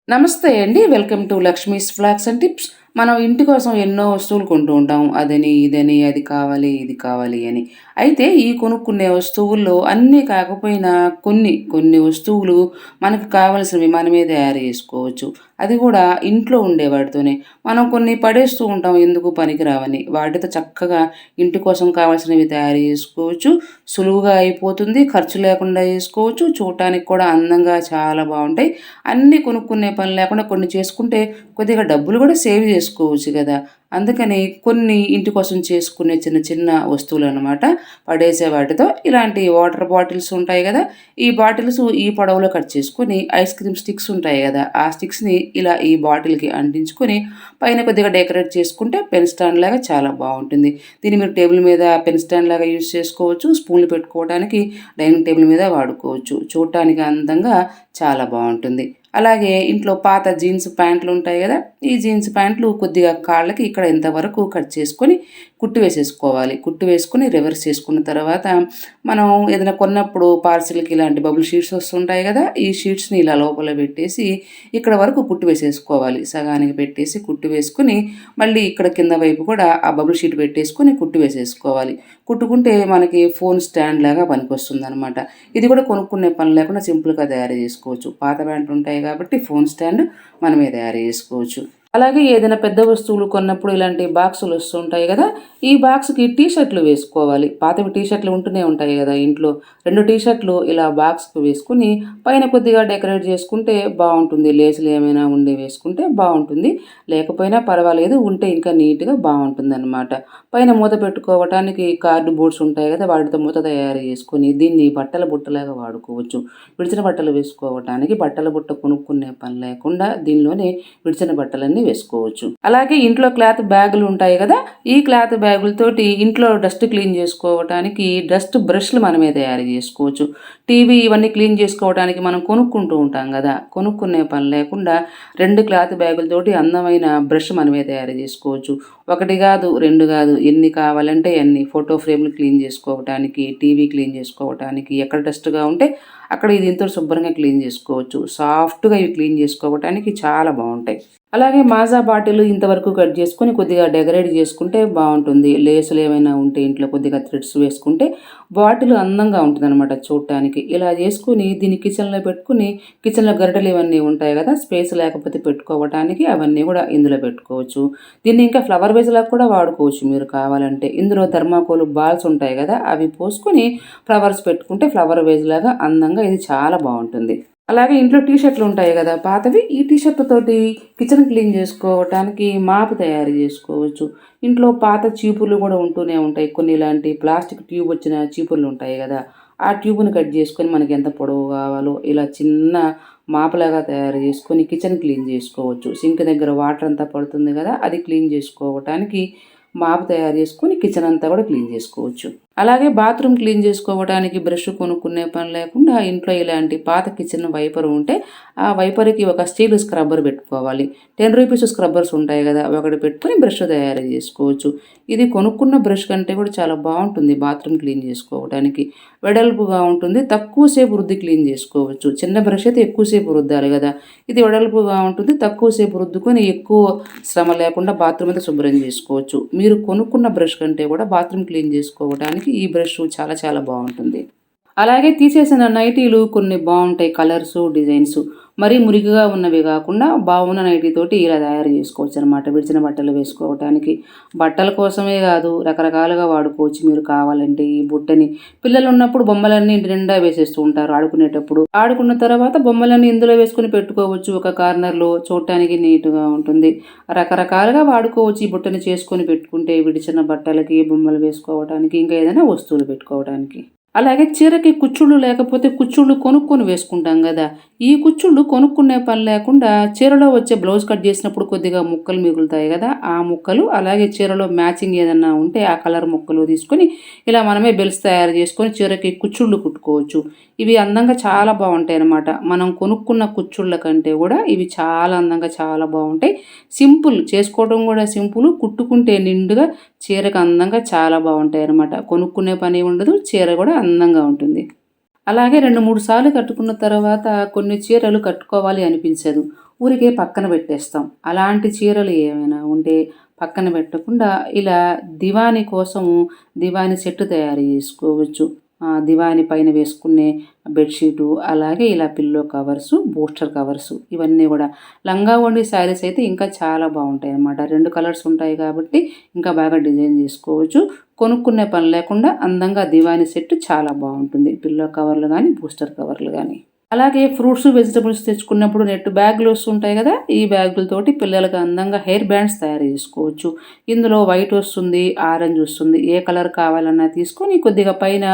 నమస్తే అండి. Welcome to Lakshmi's flags and tips. మనం ఇంటి కోసం ఎన్నో వస్తువులు కొంటూ ఉంటాం. అదని, ఇదని, అది కావాలి, ఇది కావాలి అని. అయితే ఈ కొనుక్కునే వస్తువుల్లో అన్నీ కాకపోయినా కొన్ని వస్తువులు మనకు కావాల్సినవి మనమే తయారు చేసుకోవచ్చు. అది కూడా ఇంట్లో ఉండే వాటితోనే. మనం కొన్ని పడేస్తూ ఉంటాం ఎందుకు పనికిరావని. వాటితో చక్కగా ఇంటి కోసం కావాల్సినవి తయారు చేసుకోవచ్చు. సులువుగా అయిపోతుంది. ఖర్చు లేకుండా చేసుకోవచ్చు. చూడటానికి కూడా అందంగా చాలా బావుంటాయి. అన్నీ కొనుక్కునే పని లేకుండా కొన్ని చేసుకుంటే కొద్దిగా డబ్బులు కూడా సేవ్ చేసుకోవచ్చు కదా! అందుకని కొన్ని ఇంటి కోసం చేసుకునే చిన్న చిన్న వస్తువులనమాట. పడేసే వాటితో ఇలాంటి వాటర్ బాటిల్స్ ఉంటాయి గదా! ఈ బాటిల్స్ ఈ పొడవులో కట్ చేసుకొని ఐస్ క్రీమ్ స్టిక్స్ ఉంటాయి గదా! ఆ స్టిక్స్‌ని ఇలా ఈ బాటిల్‌కి అంటించుకొని పైన కొద్దిగా డెకరేట్ చేసుకుంటే పెన్ స్టాండ్ లాగా చాలా బావుంటుంది. దీన్ని మీరు టేబుల్ మీద పెన్ స్టాండ్ లాగా యూజ్ చేసుకోవచ్చు. స్పూన్లు పెట్టుకోవడానికి డైనింగ్ టేబుల్ మీద వాడుకోవచ్చు. చూడటానికి అందంగా చాలా బావుంటుంది. అలాగే ఇంట్లో పాత జీన్స్ ప్యాంట్లు ఉంటాయి గదా! ఈ జీన్స్ ప్యాంట్లు కొద్దిగా కాళ్ళకి ఇక్కడ ఇంతవరకు కట్ చేసుకొని కుట్టు వేసేసుకోవాలి. కుట్టు వేసుకొని రివర్స్ చేసుకున్న తర్వాత మనం ఏదైనా కొన్నప్పుడు పార్సిల్‌కి ఇలాంటి బబుల్ షీట్స్ వస్తుంటాయి గదా! ఈ షీట్స్‌ని ఇలా లోపల పెట్టేసి ఇక్కడ వరకు కుట్టు వేసేసుకోవాలి. సగానికి పెట్టేసి కుట్టు వేసుకొని మళ్ళీ ఇక్కడ కింద వైపు కూడా ఆ బబుల్ షీట్ పెట్టేసుకొని కుట్టు వేసేసుకోవాలి. కుట్టుకుంటే మనకి ఫోన్ స్టాండ్ లాగా పనికొస్తుందనమాట. ఇది కూడా కొనుక్కునే పని లేకుండా సింపుల్‌గా తయారు చేసుకోవచ్చు. పాత ప్యాంట్లు ఉంటాయి కాబట్టి ఫోన్ స్టాండ్ మనమే తయారు చేసుకోవచ్చు. అలాగే ఏదైనా పెద్ద వస్తువులు కొన్నప్పుడు ఇలాంటి బాక్సులు వస్తుంటాయి గదా! ఈ బాక్స్‌కి టీ షర్టులు వేసుకోవాలి. పాతవి టీ షర్టులు ఉంటూనే ఉంటాయి గదా ఇంట్లో. 2 టీ షర్టులు ఇలా బాక్స్‌కి వేసుకొని పైన కొద్దిగా డెకరేట్ చేసుకుంటే బావుంటుంది. లేసులు ఏమైనా ఉండి వేసుకుంటే బావుంటుంది. లేకపోయినా పర్వాలేదు. ఉంటే ఇంకా నీట్‌గా బావుంటుందనమాట. పైన మూత పెట్టుకోవటానికి కార్డ్ బోర్డ్స్ ఉంటాయి గదా! వాటితో మూత తయారు చేసుకొని దీన్ని బట్టల బుట్టలాగా వాడుకోవచ్చు. విడిచిన బట్టలు వేసుకోవటానికి బట్టల బుట్ట కొనుక్కునే పని లేకుండా దీనిలోనే విడిచిన బట్టలన్నీ వేసుకోవచ్చు. అలాగే ఇంట్లో క్లాత్ బ్యాగులు ఉంటాయి కదా! ఈ క్లాత్ బ్యాగులతోటి ఇంట్లో డస్ట్ క్లీన్ చేసుకోవటానికి డస్ట్ బ్రష్‌లు మనమే తయారు చేసుకోవచ్చు. టీవీ ఇవన్నీ క్లీన్ చేసుకోవటానికి మనం కొనుక్కుంటూ ఉంటాం గదా! కొనుక్కునే పని లేకుండా 2 క్లాత్ బ్యాగులతోటి అందమైన బ్రష్ మనమే తయారు చేసుకోవచ్చు. 1 గాదు, 2 గాదు ఎన్ని కావాలంటే అన్ని. ఫోటో ఫ్రేమ్‌లు క్లీన్ చేసుకోవటానికి, టీవీ క్లీన్ చేసుకోవటానికి, ఎక్కడ డస్ట్‌గా ఉంటే అక్కడ దీంతో శుభ్రంగా క్లీన్ చేసుకోవచ్చు. సాఫ్ట్‌గా ఇవి క్లీన్ చేసుకోవటానికి చాలా బావుంటాయి. అలాగే మాజా బాటిల్ ఇంతవరకు కట్ చేసుకొని కొద్దిగా డెకరేట్ చేసుకుంటే బావుంటుంది. లేసులు ఏమైనా ఉంటే ఇంట్లో కొద్దిగా థ్రెడ్స్ వేసుకుంటే బాటిల్ అందంగా ఉంటుందనమాట చూడటానికి. ఇలా చేసుకొని దీన్ని కిచెన్‌లో పెట్టుకొని కిచెన్‌లో గరిటెలు ఇవన్నీ ఉంటాయి కదా! స్పేస్ లేకపోతే పెట్టుకోవటానికి అవన్నీ కూడా ఇందులో పెట్టుకోవచ్చు. దీన్ని ఇంకా ఫ్లవర్ వేస్‌లాగా కూడా వాడుకోవచ్చు మీరు కావాలంటే. ఇందులో థర్మాకోల్ బాల్స్ ఉంటాయి కదా! అవి పోసుకొని ఫ్లవర్స్ పెట్టుకుంటే ఫ్లవర్ వేస్‌లాగా అందంగా ఇది చాలా బావుంటుంది. అలాగే ఇంట్లో టీ షర్టులు ఉంటాయి గదా! పాతవి. ఈ టీ షర్ట్‌లతోటి కిచెన్ క్లీన్ చేసుకోవటానికి మాప్ తయారు చేసుకోవచ్చు. ఇంట్లో పాత చీపుర్లు గూడా ఉంటూనే ఉంటాయి. కొన్ని ఇలాంటి ప్లాస్టిక్ ట్యూబ్ వచ్చిన చీపుర్లు ఉంటాయి గదా! ఆ ట్యూబ్‌ని కట్ చేసుకొని మనకి ఎంత పొడవు కావాలో ఇలా చిన్న మాప్‌లాగా తయారు చేసుకొని కిచెన్ క్లీన్ చేసుకోవచ్చు. సింక్ దగ్గర వాటర్ అంతా పడుతుంది గదా! అది క్లీన్ చేసుకోవటానికి మాప్ తయారు చేసుకొని కిచెన్ అంతా కూడా క్లీన్ చేసుకోవచ్చు. అలాగే బాత్రూమ్ క్లీన్ చేసుకోవడానికి బ్రష్ కొనుక్కునే పని లేకుండా ఇంట్లో ఇలాంటి పాత కిచెన్ వైపర్ ఉంటే ఆ వైపర్‌కి ఒక స్టీల్ స్క్రబ్బర్ పెట్టుకోవాలి. రూ. 10 స్క్రబ్బర్స్ ఉంటాయి గదా! ఒకటి పెట్టుకొని బ్రష్ తయారు చేసుకోవచ్చు. ఇది కొనుక్కున్న బ్రష్ కంటే కూడా చాలా బావుంటుంది బాత్రూమ్ క్లీన్ చేసుకోవడానికి. వెడల్పుగా ఉంటుంది. తక్కువ సేపు రుద్ది క్లీన్ చేసుకోవచ్చు. చిన్న బ్రష్ అయితే ఎక్కువ సేపు రుద్దాలి గదా! ఇది వెడల్పుగా ఉంటుంది. తక్కువ సేపు రుద్దుకొని ఎక్కువ శ్రమ లేకుండా బాత్రూమ్ అంతా శుభ్రం చేసుకోవచ్చు. మీరు కొనుక్కున్న బ్రష్ కంటే కూడా బాత్రూమ్ క్లీన్ చేసుకోవడానికి ఈ బ్రష్ చాలా చాలా బావుంటుంది. అలాగే తీసేసిన నైటీలు కొన్ని బావుంటాయి కలర్సు, డిజైన్సు. మరీ మురికిగా ఉన్నవి గాకుండా బాగున్న నైటీతోటి ఇలా తయారు చేసుకోవచ్చనమాట. విడిచిన బట్టలు వేసుకోవటానికి. బట్టల కోసమే గాదు రకరకాలుగా వాడుకోవచ్చు మీరు కావాలంటే ఈ బుట్టని. పిల్లలున్నప్పుడు బొమ్మలన్నీ ఇంటి నిండా వేసేస్తూ ఉంటారు ఆడుకునేటప్పుడు. ఆడుకున్న తర్వాత బొమ్మలన్నీ ఇందులో వేసుకొని పెట్టుకోవచ్చు ఒక కార్నర్‌లో. చూడటానికి నీట్‌గా ఉంటుంది. రకరకాలుగా వాడుకోవచ్చు ఈ బుట్టని చేసుకొని పెట్టుకుంటే విడిచిన బట్టలకి, బొమ్మలు వేసుకోవటానికి, ఇంకా ఏదైనా వస్తువులు పెట్టుకోవడానికి. అలాగే చీరకి కుచ్చుళ్ళు లేకపోతే కుచ్చుళ్ళు కొనుక్కొని వేసుకుంటాం గదా! ఈ కుచ్చుళ్ళు కొనుక్కునే పని లేకుండా చీరలో వచ్చే బ్లౌజ్ కట్ చేసినప్పుడు కొద్దిగా ముక్కలు మిగులుతాయి గదా! ఆ ముక్కలు అలాగే చీరలో మ్యాచింగ్ ఏదన్నా ఉంటే ఆ కలర్ ముక్కలు తీసుకొని ఇలా మనమే బెల్ట్స్ తయారు చేసుకొని చీరకి కుచ్చుళ్ళు కుట్టుకోవచ్చు. ఇవి అందంగా చాలా బావుంటాయన్నమాట. మనం కొనుక్కున్న కుచ్చుళ్ళ కంటే గూడా ఇవి చాలా అందంగా చాలా బావుంటాయి. సింపుల్ చేసుకోవడం గూడా సింపుల్. కుట్టుకుంటే నిండుగా చీరకు అందంగా చాలా బావుంటాయన్నమాట. కొనుక్కునే పని ఉండదు. చీర గూడా అందంగా ఉంటుంది. అలాగే 2, 3 సార్లు కట్టుకున్న తర్వాత కొన్ని చీరలు కట్టుకోవాలి అనిపించదు. ఊరికే పక్కన పెట్టేస్తాం. అలాంటి చీరలు ఏమైనా ఉంటే పక్కన పెట్టకుండా ఇలా దివానీ కోసము దివానీ సెట్ తయారు చేసుకోవచ్చు. దివానీ పైన వేసుకునే బెడ్‌షీటు, అలాగే ఇలా పిల్లో కవర్సు, బూస్టర్ కవర్సు ఇవన్నీ గూడా. లంగా ఓణి శారీస్ అయితే ఇంకా చాలా బావుంటాయన్నమాట. 2 కలర్స్ ఉంటాయి కాబట్టి ఇంకా బాగా డిజైన్ జేసుకోవచ్చు. కొనుక్కునే పని లేకుండా అందంగా దివానీ సెట్ చాలా బావుంటుంది. పిల్లో కవర్లు గానీ, బూస్టర్ కవర్లు గానీ. అలాగే ఫ్రూట్స్, వెజిటబుల్స్ తెచ్చుకున్నప్పుడు నెట్ బ్యాగులు వస్తుంటాయి గదా! ఈ బ్యాగులతోటి పిల్లలకి అందంగా హెయిర్ బ్యాండ్స్ తయారు జేసుకోవచ్చు. ఇందులో వైట్ వస్తుంది, ఆరెంజ్ వస్తుంది. ఏ కలర్ కావాలన్నా తీసుకొని కొద్దిగా పైన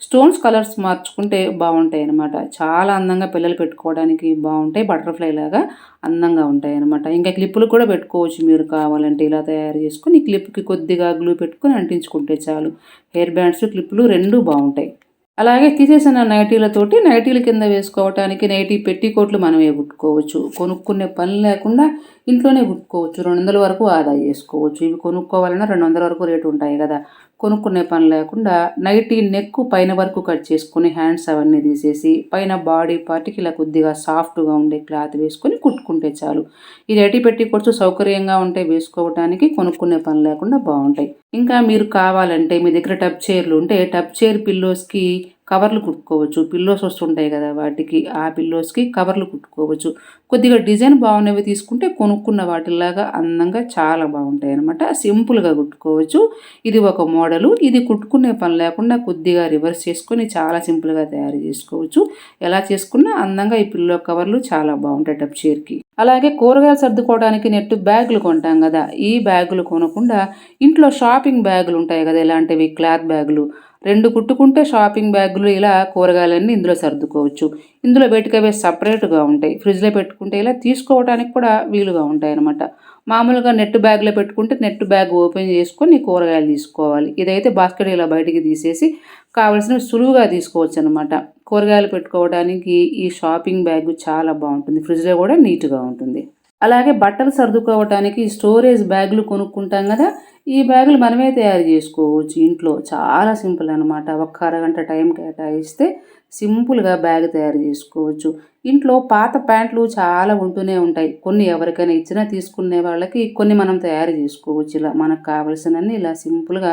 స్టోన్స్ కలర్స్ మార్చుకుంటే బావుంటాయనమాట. చాలా అందంగా పిల్లలు పెట్టుకోవడానికి బావుంటాయి. బటర్‌ఫ్లై లాగా అందంగా ఉంటాయనమాట. ఇంకా క్లిప్పులు కూడా పెట్టుకోవచ్చు మీరు కావాలంటే. ఇలా తయారు చేసుకొని క్లిప్‌కి కొద్దిగా గ్లూ పెట్టుకొని అంటించుకుంటే చాలు. హెయిర్ బ్యాండ్స్, క్లిప్పులు 2 బావుంటాయి. అలాగే తీసేసిన నైటీలతోటి నైటీల కింద వేసుకోవటానికి నైటీ పెట్టికోట్లు మనమే కుట్టుకోవచ్చు. కొనుక్కునే పని లేకుండా ఇంట్లోనే కుట్టుకోవచ్చు. 200 వరకు ఆదా చేసుకోవచ్చు. ఇవి కొనుక్కోవాలన్నా 200 వరకు రేటు ఉంటాయి గదా! కొనుక్కునే పని లేకుండా నైటీ నెక్కు పైన వరకు కట్ చేసుకొని హ్యాండ్స్ అవన్నీ తీసేసి పైన బాడీ పార్ట్‌కి ఇలా కొద్దిగా సాఫ్ట్‌గా ఉండే క్లాత్ వేసుకొని కుట్టుకుంటే చాలు. ఈ నైటీ పెట్టికోట్స్ సౌకర్యంగా ఉంటాయి వేసుకోవటానికి. కొనుక్కునే పని లేకుండా బావుంటాయి. ఇంకా మీరు కావాలంటే మీ దగ్గర టబ్ చైర్‌లు ఉంటే టబ్ చైర్ పిల్లోస్‌కి కవర్లు కుట్టుకోవచ్చు. పిల్లోస్ వస్తుంటాయి గదా! వాటికి ఆ పిల్లోస్‌కి కవర్లు కుట్టుకోవచ్చు. కొద్దిగా డిజైన్ బాగున్నవి తీసుకుంటే కొనుక్కున్న వాటిల్లాగా అందంగా చాలా బాగుంటాయన్నమాట. సింపుల్‌గా కుట్టుకోవచ్చు. ఇది ఒక మోడలు. ఇది కుట్టుకునే పని లేకుండా కొద్దిగా రివర్స్ చేసుకొని చాలా సింపుల్‌గా తయారు చేసుకోవచ్చు. ఎలా చేసుకున్నా అందంగా ఈ పిల్లో కవర్లు చాలా బాగుంటాయి టబ్ చైర్‌కి. అలాగే కూరగాయలు సర్దుకోవడానికి నెట్ బ్యాగులు కొంటాం గదా! ఈ బ్యాగులు కొనకుండా ఇంట్లో షాపింగ్ బ్యాగులు ఉంటాయి గదా! ఇలాంటివి క్లాత్ బ్యాగులు. 2 కుట్టుకుంటే షాపింగ్ బ్యాగులు ఇలా కూరగాయలన్నీ ఇందులో సర్దుకోవచ్చు. ఇందులో వేటికవే సెపరేట్‌గా ఉంటాయి. ఫ్రిడ్జ్‌లో పెట్టుకుంటే ఇలా తీసుకోవడానికి కూడా వీలుగా ఉంటాయన్నమాట. మామూలుగా నెట్ బ్యాగ్‌లో పెట్టుకుంటే నెట్ బ్యాగ్ ఓపెన్ చేసుకొని కూరగాయలు తీసుకోవాలి. ఇదైతే బాస్కెట్ ఇలా బయటికి తీసేసి కావాల్సినవి సులువుగా తీసుకోవచ్చనమాట. కూరగాయలు పెట్టుకోవడానికి ఈ షాపింగ్ బ్యాగు చాలా బావుంటుంది. ఫ్రిడ్జ్‌లో కూడా నీట్‌గా ఉంటుంది. అలాగే బట్టలు సర్దుకోవటానికి స్టోరేజ్ బ్యాగులు కొనుక్కుంటాం గదా! ఈ బ్యాగులు మనమే తయారు జేసుకోవచ్చు ఇంట్లో. చాలా సింపుల్ అనమాట. ఒక్క అరగంట టైం కేటాయిస్తే సింపుల్‌గా బ్యాగ్ తయారు జేసుకోవచ్చు. ఇంట్లో పాత ప్యాంట్లు చాలా ఉంటూనే ఉంటాయి. కొన్ని ఎవరికైనా ఇచ్చినా తీసుకునే వాళ్ళకి కొన్ని మనం తయారు జేసుకోవచ్చు. ఇలా మనకు కావాల్సినన్ని ఇలా సింపుల్‌గా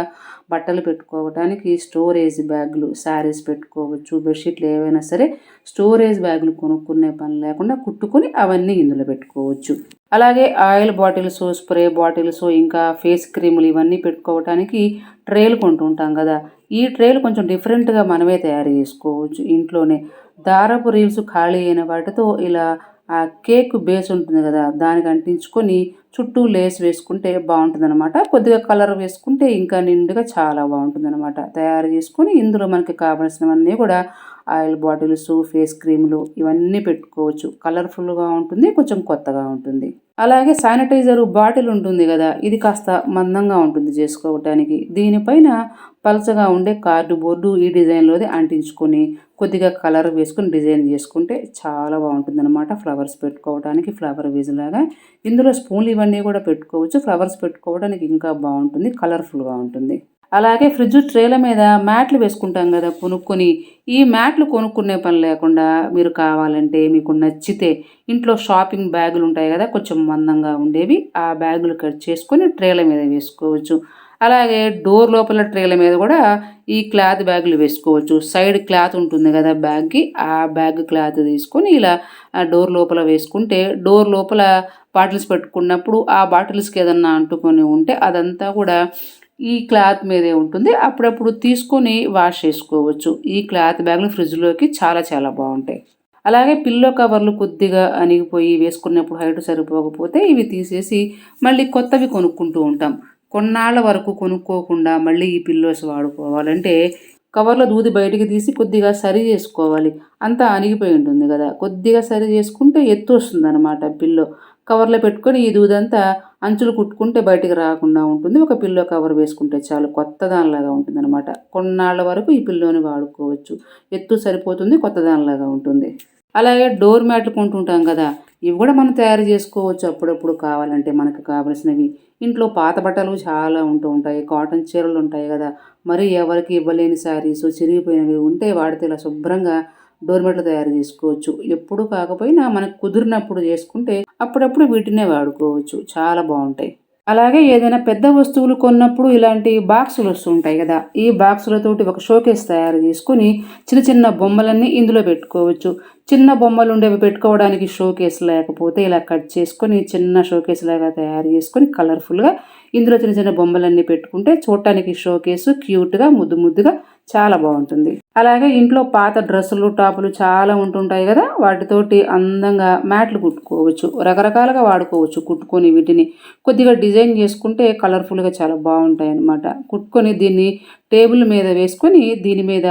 బట్టలు పెట్టుకోవటానికి స్టోరేజ్ బ్యాగులు, శారీస్ పెట్టుకోవచ్చు. బెడ్‌షీట్లు ఏవైనా సరే స్టోరేజ్ బ్యాగులు కొనుక్కునే పని లేకుండా కుట్టుకొని అవన్నీ ఇందులో పెట్టుకోవచ్చు. అలాగే ఆయిల్ బాటిల్సు, స్ప్రే బాటిల్సు, ఇంకా ఫేస్ క్రీములు ఇవన్నీ పెట్టుకోవటానికి ట్రేలు కొంటుంటాం గదా! ఈ ట్రేలు కొంచెం డిఫరెంట్‌గా మనమే తయారు జేసుకోవచ్చు ఇంట్లోనే. దారపు రీల్స్ ఖాళీ అయిన వాటితో ఇలా కేక్ బేస్ ఉంటుంది గదా! దానికి అంటించుకొని చుట్టూ లేస్ వేసుకుంటే బావుంటుందనమాట. కొద్దిగా కలర్ వేసుకుంటే ఇంకా నిండుగా చాలా బావుంటుందనమాట. తయారు జేసుకొని ఇందులో మనకి కావాల్సినవన్నీ గూడా ఆయిల్ బాటిల్సు, ఫేస్ క్రీములు ఇవన్నీ పెట్టుకోవచ్చు. కలర్‌ఫుల్‌గా ఉంటుంది. కొంచెం కొత్తగా ఉంటుంది. అలాగే శానిటైజరు బాటిల్ ఉంటుంది గదా! ఇది కాస్త మందంగా ఉంటుంది చేసుకోవటానికి. దీనిపైన పలచగా ఉండే కార్డ్‌బోర్డు ఈ డిజైన్‌లోది అంటించుకొని కొద్దిగా కలర్ వేసుకొని డిజైన్ జేసుకుంటే చాలా బావుంటుందనమాట. Flowers పెట్టుకోవటానికి flower వేజ్‌లాగా. ఇందులో స్పూన్లు ఇవన్నీ గూడా పెట్టుకోవచ్చు. ఫ్లవర్స్ పెట్టుకోవడానికి ఇంకా బావుంటుంది. కలర్‌ఫుల్‌గా ఉంటుంది. అలాగే ఫ్రిడ్జ్ ట్రేల మీద మ్యాట్లు వేసుకుంటాం గదా! కొనుక్కొని. ఈ మ్యాట్లు కొనుక్కునే పని లేకుండా మీరు కావాలంటే మీకు నచ్చితే ఇంట్లో షాపింగ్ బ్యాగులుంటాయి గదా! కొంచెం మందంగా ఉండేవి. ఆ బ్యాగులు కట్ చేసుకొని ట్రేల మీద వేసుకోవచ్చు. అలాగే డోర్ లోపల ట్రేల మీద గూడా ఈ క్లాత్ బ్యాగులు వేసుకోవచ్చు. సైడ్ క్లాత్ ఉంటుంది గదా! బ్యాగ్‌కి. ఆ బ్యాగ్ క్లాత్ తీసుకొని ఇలా డోర్ లోపల వేసుకుంటే డోర్ లోపల బాటిల్స్ పెట్టుకున్నప్పుడు ఆ బాటిల్స్‌కి ఏదన్నా అంటుకొని ఉంటే అదంతా గూడా ఈ క్లాత్ మీదే ఉంటుంది. అప్పుడప్పుడు తీసుకొని వాష్ చేసుకోవచ్చు. ఈ క్లాత్ బ్యాగులు ఫ్రిడ్జ్‌లోకి చాలా చాలా బావుంటాయి. అలాగే పిల్లో కవర్లు కొద్దిగా అణిగిపోయి వేసుకున్నప్పుడు హైట్ సరిపోకపోతే ఇవి తీసేసి మళ్ళీ కొత్తవి కొనుక్కుంటూ ఉంటాం. కొన్నాళ్ళ వరకు కొనుక్కోకుండా మళ్ళీ ఈ పిల్లోస్ వాడుకోవాలంటే కవర్‌లో దూది బయటికి తీసి కొద్దిగా సరి జేసుకోవాలి. అంతా అణిగిపోయి ఉంటుంది గదా! కొద్దిగా సరి జేసుకుంటే ఎత్తొస్తుందనమాట పిల్లో. కవర్‌లో పెట్టుకొని ఈ దూదంతా అంచులు కుట్టుకుంటే బయటికి రాకుండా ఉంటుంది. ఒక పిల్లో కవర్ వేసుకుంటే చాలు. కొత్త దానిలాగా ఉంటుందనమాట. కొన్నాళ్ళ వరకు ఈ పిల్లోని వాడుకోవచ్చు. ఎత్తు సరిపోతుంది. కొత్త దానిలాగా ఉంటుంది. అలాగే డోర్ మ్యాట్లు కొంటుంటాం గదా! ఇవి గూడా మనం తయారు జేసుకోవచ్చు అప్పుడప్పుడు కావాలంటే మనకు కావాల్సినవి. ఇంట్లో పాత బట్టలు చాలా ఉంటూ ఉంటాయి. కాటన్ చీరలుంటాయి గదా! మరి ఎవరికీ ఇవ్వలేని శారీసు చిరిగిపోయినవి ఉంటే వాడితే ఇలా శుభ్రంగా డోర్ మ్యాట్లు తయారు చేసుకోవచ్చు. ఎప్పుడు కాకపోయినా మనకు కుదిరినప్పుడు చేసుకుంటే అప్పుడప్పుడు వీటినే వాడుకోవచ్చు. చాలా బావుంటాయి. అలాగే ఏదైనా పెద్ద వస్తువులు కొన్నప్పుడు ఇలాంటి బాక్సులు వస్తుంటాయి గదా! ఈ బాక్సులతోటి ఒక షోకేస్ తయారు చేసుకొని చిన్న చిన్న బొమ్మలన్నీ ఇందులో పెట్టుకోవచ్చు. చిన్న బొమ్మలుండేవి పెట్టుకోవడానికి షోకేస్ లేకపోతే ఇలా కట్ చేసుకొని చిన్న షోకేస్ లాగా తయారు చేసుకొని కలర్‌ఫుల్‌గా ఇందులో చిన్న చిన్న బొమ్మలన్నీ పెట్టుకుంటే చూడటానికి షోకేసు క్యూట్‌గా, ముద్దు ముద్దుగా చాలా బావుంటుంది. అలాగే ఇంట్లో పాత డ్రెస్సులు, టాపులు చాలా ఉంటుంటాయి గదా! వాటితోటి అందంగా మ్యాట్లు కుట్టుకోవచ్చు. రకరకాలుగా వాడుకోవచ్చు కుట్టుకొని వీటిని. కొద్దిగా డిజైన్ చేసుకుంటే కలర్‌ఫుల్‌గా చాలా బావుంటాయన్నమాట. కుట్టుకొని దీన్ని టేబుల్ మీద వేసుకొని దీని మీద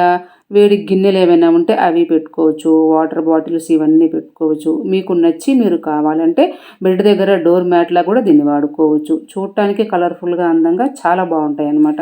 వేడి గిన్నెలేమైనా ఉంటే అవి పెట్టుకోవచ్చు. వాటర్ బాటిల్స్ ఇవన్నీ పెట్టుకోవచ్చు. మీకు నచ్చి మీరు కావాలంటే బెడ్ దగ్గర డోర్ మ్యాట్‌లా కూడా దీన్ని వాడుకోవచ్చు. చూడటానికి కలర్‌ఫుల్‌గా, అందంగా చాలా బావుంటాయన్నమాట.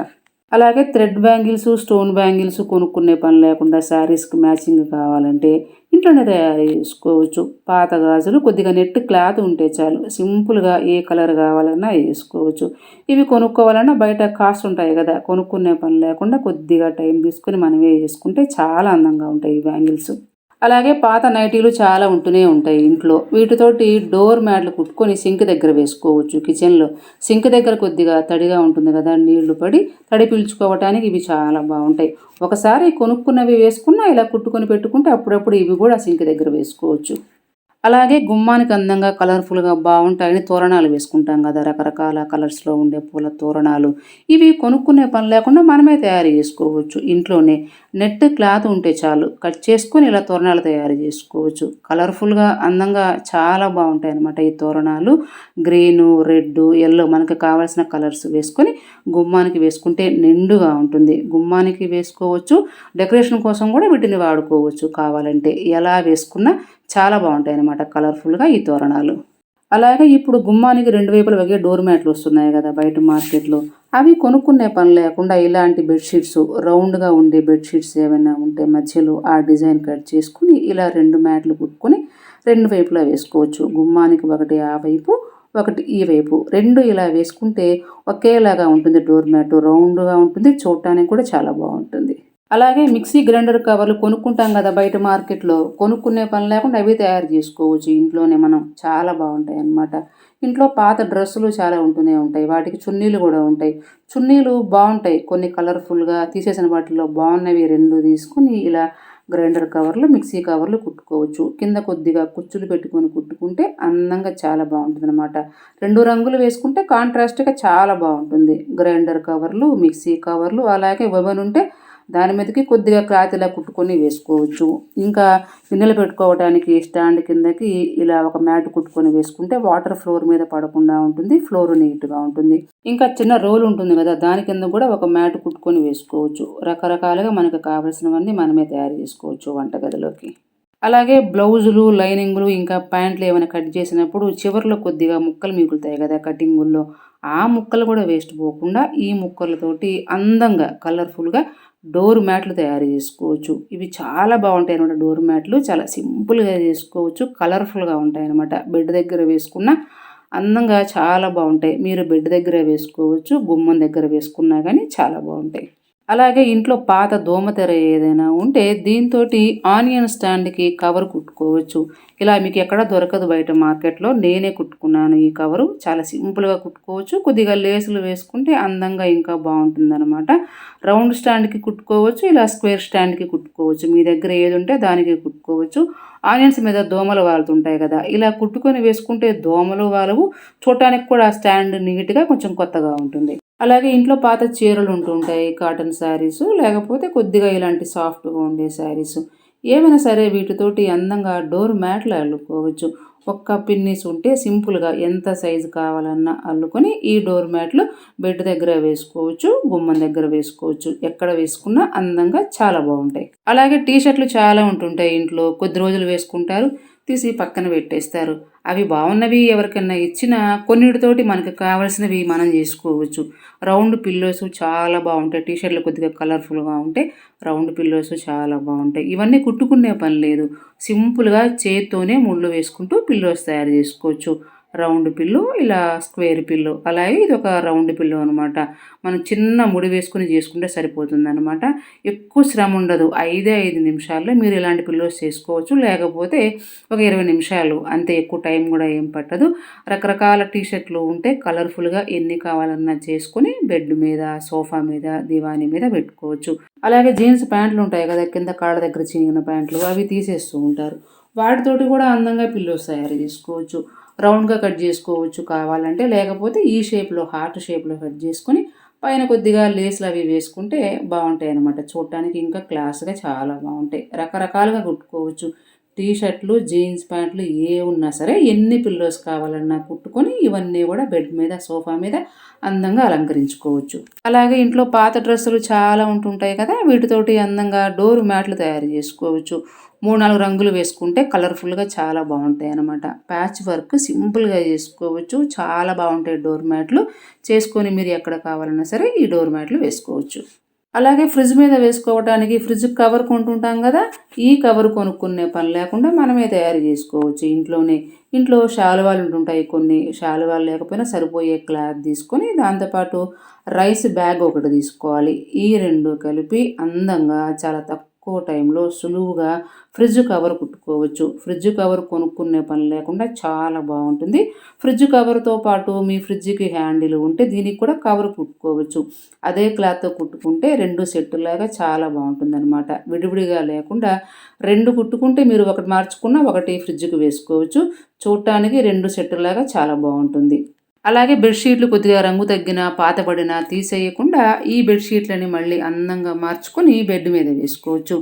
అలాగే థ్రెడ్ బ్యాంగిల్స్, స్టోన్ బ్యాంగిల్స్ కొనుక్కునే పని లేకుండా శారీస్‌కి మ్యాచింగ్ కావాలంటే ఇంట్లోనే తయారు చేసుకోవచ్చు. పాత గాజులు కొద్దిగా నెట్ క్లాత్ ఉంటే చాలు. సింపుల్‌గా ఏ కలర్ కావాలన్నా ఏసుకోవచ్చు. ఇవి కొనుక్కోవాలన్నా బయట కాస్ట్ ఉంటాయి గదా! కొనుక్కునే పని లేకుండా కొద్దిగా టైం తీసుకొని మనమే ఏసుకుంటే చాలా అందంగా ఉంటాయి ఈ బ్యాంగిల్స్. అలాగే పాత నైటీలు చాలా ఉంటూనే ఉంటాయి ఇంట్లో. వీటితోటి డోర్ మ్యాట్లు కుట్టుకొని సింక్ దగ్గర వేసుకోవచ్చు కిచెన్‌లో. సింక్ దగ్గర కొద్దిగా తడిగా ఉంటుంది గదా! నీళ్లు పడి తడి పీల్చుకోవటానికి ఇవి చాలా బావుంటాయి. ఒకసారి కొనుక్కున్నవి వేసుకున్నా ఇలా కుట్టుకొని పెట్టుకుంటే అప్పుడప్పుడు ఇవి గూడా సింక్ దగ్గర వేసుకోవచ్చు. అలాగే గుమ్మానికి అందంగా కలర్‌ఫుల్‌గా బావుంటాయని తోరణాలు వేసుకుంటాం గదా! రకరకాల కలర్స్‌లో ఉండే పూల తోరణాలు. ఇవి కొనుక్కునే పని లేకుండా మనమే తయారు జేసుకోవచ్చు ఇంట్లోనే. నెట్ క్లాత్ ఉంటే చాలు. కట్ చేసుకొని ఇలా తోరణాలు తయారు జేసుకోవచ్చు. కలర్‌ఫుల్‌గా, అందంగా చాలా బావుంటాయన్నమాట ఈ తోరణాలు. గ్రీను, రెడ్డు, యెల్లో మనకు కావాల్సిన కలర్స్ వేసుకొని గుమ్మానికి వేసుకుంటే నిండుగా ఉంటుంది. గుమ్మానికి వేసుకోవచ్చు. డెకరేషన్ కోసం గూడా వీటిని వాడుకోవచ్చు కావాలంటే. ఎలా వేసుకున్నా చాలా బావుంటాయన్నమాట కలర్‌ఫుల్‌గా ఈ తోరణాలు. అలాగే ఇప్పుడు గుమ్మానికి 2 వైపులా ఒకే డోర్ మ్యాట్లు వస్తున్నాయి గదా! బయట మార్కెట్‌లో. అవి కొనుక్కునే పని లేకుండా ఇలాంటి బెడ్‌షీట్స్ రౌండ్‌గా ఉండే బెడ్‌షీట్స్ ఏవైనా ఉంటే మధ్యలో ఆ డిజైన్ కట్ చేసుకొని ఇలా 2 మ్యాట్లు కుట్టుకొని 2 వైపులా వేసుకోవచ్చు. గుమ్మానికి ఒకటి ఆ వైపు, ఒకటి ఈ వైపు. 2 ఇలా వేసుకుంటే ఒకేలాగా ఉంటుంది డోర్ మ్యాటు. రౌండ్‌గా ఉంటుంది. చూడటానికి కూడా చాలా బావుంటుంది. అలాగే మిక్సీ గ్రైండర్ కవర్లు కొనుక్కుంటాం గదా! బయట మార్కెట్‌లో. కొనుక్కునే పని లేకుండా అవి తయారు జేసుకోవచ్చు ఇంట్లోనే మనం. చాలా బావుంటాయన్నమాట. ఇంట్లో పాత డ్రెస్సులు చాలా ఉంటూనే ఉంటాయి. వాటికి చున్నీలు గూడా ఉంటాయి. చున్నీలు బావుంటాయి. కొన్ని కలర్‌ఫుల్‌గా తీసేసిన వాటిలో బావున్నవి 2 తీసుకొని ఇలా గ్రైండర్ కవర్లు, మిక్సీ కవర్లు కుట్టుకోవచ్చు. కింద కొద్దిగా కుచ్చులు పెట్టుకొని కుట్టుకుంటే అందంగా చాలా బావుంటుందనమాట. 2 రంగులు వేసుకుంటే కాంట్రాస్ట్‌గా చాలా బావుంటుంది. గ్రైండర్ కవర్లు, మిక్సీ కవర్లు అలాగే ఓవెన్ ఉంటే దాని మీదకి కొద్దిగా క్లాత్ ఇలా కుట్టుకొని వేసుకోవచ్చు. ఇంకా గిన్నెలు పెట్టుకోవడానికి స్టాండ్ కిందకి ఇలా ఒక మ్యాట్ కుట్టుకొని వేసుకుంటే వాటర్ ఫ్లోర్ మీద పడకుండా ఉంటుంది. ఫ్లోర్ నీట్‌గా ఉంటుంది. ఇంకా చిన్న రోల్ ఉంటుంది గదా! దాని కింద గూడా ఒక మ్యాట్ కుట్టుకొని వేసుకోవచ్చు. రకరకాలుగా మనకు కావాల్సినవన్నీ మనమే తయారు చేసుకోవచ్చు వంటగదిలోకి. అలాగే బ్లౌజులు, లైనింగులు ఇంకా ప్యాంట్లు ఏమైనా కట్ చేసినప్పుడు చివర్లో కొద్దిగా ముక్కలు మిగులుతాయి గదా! కటింగుల్లో. ఆ ముక్కలు గూడా వేస్ట్ పోకుండా ఈ ముక్కలతోటి అందంగా, కలర్‌ఫుల్‌గా డోర్ మ్యాట్లు తయారు జేసుకోవచ్చు. ఇవి చాలా బావుంటాయన్నమాట డోర్ మ్యాట్లు. చాలా సింపుల్‌గా చేసుకోవచ్చు. కలర్‌ఫుల్‌గా ఉంటాయన్నమాట. బెడ్ దగ్గర వేసుకున్న అందంగా చాలా బావుంటాయి. మీరు బెడ్ దగ్గర వేసుకోవచ్చు. గుమ్మం దగ్గర వేసుకున్నా గానీ చాలా బావుంటాయి. అలాగే ఇంట్లో పాత దోమతెర ఏదైనా ఉంటే దీంతోటి ఆనియన్ స్టాండ్‌కి కవర్ కుట్టుకోవచ్చు. ఇలా మీకెక్కడ దొరకదు బయట మార్కెట్‌లో. నేనే కుట్టుకున్నాను ఈ కవరు. చాలా సింపుల్‌గా కుట్టుకోవచ్చు. కొద్దిగా లేసులు వేసుకుంటే అందంగా ఇంకా బావుంటుందనమాట. రౌండ్ స్టాండ్‌కి కుట్టుకోవచ్చు. ఇలా స్క్వేర్ స్టాండ్‌కి కుట్టుకోవచ్చు. మీ దగ్గర ఏదుంటే దానికి కుట్టుకోవచ్చు. ఆనియన్స్ మీద దోమలు వాలుతుంటాయి గదా! ఇలా కుట్టుకొని వేసుకుంటే దోమలు వాలవు. చూడటానికి కూడా స్టాండ్ నీట్‌గా కొంచెం కొత్తగా ఉంటుంది. అలాగే ఇంట్లో పాత చీరలు ఉంటుంటాయి. కాటన్ శారీసు లేకపోతే కొద్దిగా ఇలాంటి సాఫ్ట్‌గా ఉండే శారీసు. ఏవైనా సరే వీటితోటి అందంగా డోర్ మ్యాట్లు అల్లుకోవచ్చు. ఒక్క పిన్నీస్ ఉంటే సింపుల్‌గా ఎంత సైజు కావాలన్నా అల్లుకొని ఈ డోర్ మ్యాట్లు బెడ్ దగ్గర వేసుకోవచ్చు. గుమ్మం దగ్గర వేసుకోవచ్చు. ఎక్కడ వేసుకున్నా అందంగా చాలా బావుంటాయి. అలాగే టీ షర్టులు చాలా ఉంటుంటాయి ఇంట్లో. కొద్ది రోజులు వేసుకుంటారు. తీసి పక్కన పెట్టేస్తారు. అవి బావున్నవి ఎవరికన్నా ఇచ్చినా కొన్నిటితోటి మనకు కావాల్సినవి మనం జేసుకోవచ్చు. రౌండ్ పిల్లోస్ చాలా బావుంటాయి. టీ షర్ట్‌లు కొద్దిగా కలర్‌ఫుల్‌గా ఉంటే రౌండ్ పిల్లోస్ చాలా బావుంటాయి. ఇవన్నీ కుట్టుకునే పని లేదు. సింపుల్‌గా చేత్తోనే ముళ్ళు వేసుకుంటూ పిల్లోస్ తయారు జేసుకోవచ్చు. రౌండ్ పిల్లో, ఇలా స్క్వేర్ పిల్లో, అలాగే ఇదొక రౌండ్ పిల్లో అనమాట. మనం చిన్న ముడి వేసుకొని చేసుకుంటే సరిపోతుందనమాట. ఎక్కువ శ్రమ ఉండదు. 5 నిమిషాల్లో మీరు ఇలాంటి పిల్లోస్ చేసుకోవచ్చు. లేకపోతే ఒక 20 నిమిషాలు అంతే, ఎక్కువ టైం కూడా ఏం పట్టదు. రకరకాల టీ షర్ట్లు ఉంటే కలర్‌ఫుల్‌గా ఎన్ని కావాలన్నా చేసుకొని బెడ్ మీద, సోఫా మీద, దివానీ మీద పెట్టుకోవచ్చు. అలాగే జీన్స్ ప్యాంట్లు ఉంటాయి కదా! కింద కాళ్ళ దగ్గర చినిగిన ప్యాంట్లు అవి తీసేస్తూ ఉంటారు. వాటితోటి కూడా అందంగా పిల్లోస్ తయారు చేసుకోవచ్చు. రౌండ్‌గా కట్ చేసుకోవచ్చు కావాలంటే. లేకపోతే ఈ షేప్‌లో హార్ట్ షేప్‌లో కట్ చేసుకొని పైన కొద్దిగా లేస్‌లు అవి వేసుకుంటే బావుంటాయన్నమాట. చూడటానికి ఇంకా క్లాస్‌గా చాలా బావుంటాయి. రకరకాలుగా కుట్టుకోవచ్చు. టీ షర్ట్‌లు, జీన్స్ ప్యాంట్లు ఏవున్నా సరే ఎన్ని పిల్లోస్ కావాలన్నా కుట్టుకొని ఇవన్నీ కూడా బెడ్ మీద, సోఫా మీద అందంగా అలంకరించుకోవచ్చు. అలాగే ఇంట్లో పాత డ్రెస్సులు చాలా ఉంటుంటాయి కదా! వీటితోటి అందంగా డోర్ మ్యాట్లు తయారు చేసుకోవచ్చు. 3, 4 రంగులు వేసుకుంటే కలర్‌ఫుల్‌గా చాలా బావుంటాయన్నమాట. ప్యాచ్ వర్క్ సింపుల్‌గా చేసుకోవచ్చు. చాలా బావుంటాయి డోర్ మ్యాట్లు. చేసుకొని మీరు ఎక్కడ కావాలన్నా సరే ఈ డోర్ మ్యాట్లు వేసుకోవచ్చు. అలాగే ఫ్రిడ్జ్ మీద వేసుకోవటానికి ఫ్రిడ్జ్ కవర్ కొంటుంటాం గదా! ఈ కవర్ కొనుక్కునే పని లేకుండా మనమే తయారు జేసుకోవచ్చు ఇంట్లోనే. ఇంట్లో శాలువాలు ఉంటుంటాయి కొన్ని. శాలువాలు లేకపోయినా సరిపోయే క్లాత్ తీసుకొని దాంతో పాటు రైస్ బ్యాగ్ ఒకటి తీసుకోవాలి. ఈ 2 కలిపి అందంగా చాలా తక్కువ టైంలో సులువుగా ఫ్రిడ్జ్ కవర్ కుట్టుకోవచ్చు. ఫ్రిడ్జ్ కవర్ కొనుక్కునే పని లేకుండా చాలా బావుంటుంది. ఫ్రిడ్జ్ కవర్‌తో పాటు మీ ఫ్రిడ్జ్‌కి హ్యాండిల్ ఉంటే దీనికి కూడా కవర్ కుట్టుకోవచ్చు. అదే క్లాత్‌తో కుట్టుకుంటే 2 సెట్టులాగా చాలా బావుంటుందనమాట. విడివిడిగా లేకుండా 2 కుట్టుకుంటే మీరు ఒకటి మార్చుకున్న ఒకటి ఫ్రిడ్జ్‌కి వేసుకోవచ్చు. చూడటానికి 2 సెట్టులాగా చాలా బావుంటుంది. అలాగే బెడ్‌షీట్లు కొద్దిగా రంగు తగ్గినా, పాతబడినా తీసేయకుండా ఈ బెడ్‌షీట్లని మళ్ళీ అందంగా మార్చుకొని బెడ్ మీద వేసుకోవచ్చు.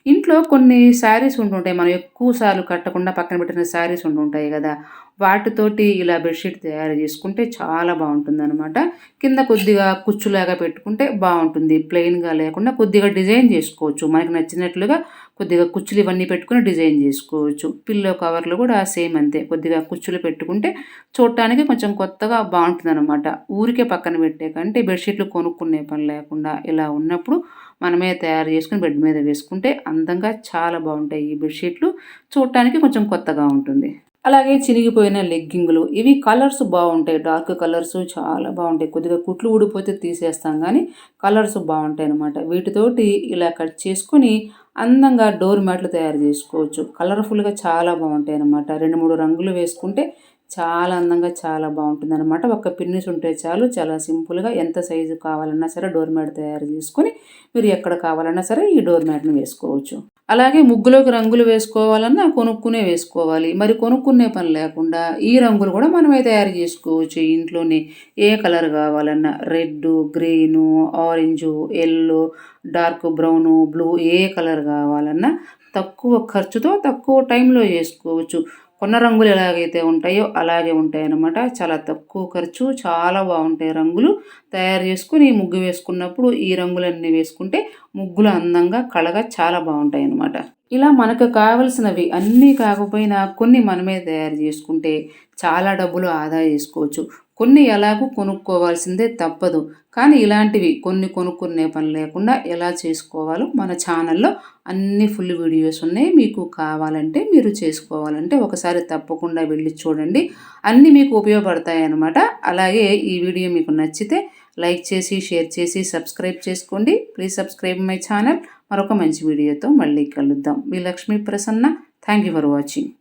ఇంట్లో కొన్ని శారీస్ ఉంటుంటాయి. మనం ఎక్కువ సార్లు కట్టకుండా పక్కన పెట్టిన శారీస్ ఉంటుంటాయి గదా! వాటితోటి ఇలా బెడ్‌షీట్ తయారు చేసుకుంటే చాలా బావుంటుందనమాట. కింద కొద్దిగా కుచ్చులాగా పెట్టుకుంటే బావుంటుంది. ప్లెయిన్‌గా లేకుండా కొద్దిగా డిజైన్ చేసుకోవచ్చు. మనకు నచ్చినట్లుగా కొద్దిగా కుచ్చులు ఇవన్నీ పెట్టుకొని డిజైన్ చేసుకోవచ్చు. పిల్లో కవర్లు కూడా సేమ్ అంతే. కొద్దిగా కుచ్చులు పెట్టుకుంటే చూడటానికి కొంచెం కొత్తగా బావుంటుందనమాట. ఊరికే పక్కన పెట్టే కంటే బెడ్‌షీట్లు కొనుక్కునే పని లేకుండా ఇలా ఉన్నప్పుడు మనమే తయారు చేసుకొని బెడ్ మీద వేసుకుంటే అందంగా చాలా బావుంటాయి ఈ బెడ్‌షీట్లు. చూడటానికి కొంచెం కొత్తగా ఉంటుంది. అలాగే చినిగిపోయిన లెగ్గింగులు. ఇవి కలర్స్ బావుంటాయి. డార్క్ కలర్స్ చాలా బావుంటాయి. కొద్దిగా కుట్లు ఊడిపోతే తీసేస్తాం గానీ, కలర్స్ బావుంటాయనమాట. వీటితోటి ఇలా కట్ చేసుకొని అందంగా డోర్ మ్యాట్లు తయారు జేసుకోవచ్చు. కలర్‌ఫుల్‌గా చాలా బావుంటాయనమాట. 2, 3 రంగులు వేసుకుంటే చాలా అందంగా చాలా బావుంటుందనమాట. ఒక్క పిన్నిస్ ఉంటే చాలు. చాలా సింపుల్‌గా ఎంత సైజు కావాలన్నా సరే డోర్ మ్యాట్ తయారు జేసుకొని మీరు ఎక్కడ కావాలన్నా సరే ఈ డోర్ మ్యాట్‌ని వేసుకోవచ్చు. అలాగే ముగ్గులోకి రంగులు వేసుకోవాలన్నా కొనుక్కునే వేసుకోవాలి. మరి కొనుక్కునే పని లేకుండా ఈ రంగులు కూడా మనమే తయారు చేసుకోవచ్చు ఇంట్లోనే. ఏ కలర్ కావాలన్నా red, green, orange, yellow, dark brown, blue ఏ కలర్ కావాలన్నా తక్కువ ఖర్చుతో తక్కువ టైంలో చేసుకోవచ్చు. కొన్న రంగులు ఎలాగైతే ఉంటాయో అలాగే ఉంటాయన్నమాట. చాలా తక్కువ ఖర్చు, చాలా బావుంటాయి రంగులు. తయారు చేసుకొని ముగ్గు వేసుకున్నప్పుడు ఈ రంగులన్నీ వేసుకుంటే ముగ్గులు అందంగా, కళగా చాలా బావుంటాయన్నమాట. ఇలా మనకు కావాల్సినవి అన్నీ కాకపోయినా కొన్ని మనమే తయారు చేసుకుంటే చాలా డబ్బులు ఆదా చేసుకోవచ్చు. కొన్ని ఎలాగూ కొనుక్కోవాల్సిందే తప్పదు. కానీ ఇలాంటివి కొన్ని కొనుక్కునే పని లేకుండా ఎలా చేసుకోవాలో మన ఛానల్‌లో అన్ని ఫుల్ వీడియోస్ ఉన్నాయి. మీకు కావాలంటే మీరు చేసుకోవాలంటే ఒకసారి తప్పకుండా వెళ్లి చూడండి. అన్నీ మీకు ఉపయోగపడతాయన్నమాట. అలాగే ఈ వీడియో మీకు నచ్చితే లైక్ చేసి, షేర్ చేసి, సబ్స్క్రైబ్ చేసుకోండి. Please subscribe my channel. మరొక మంచి వీడియోతో మళ్ళీ కలుద్దాం. మీ Lakshmi Prasanna. Thank you for watching.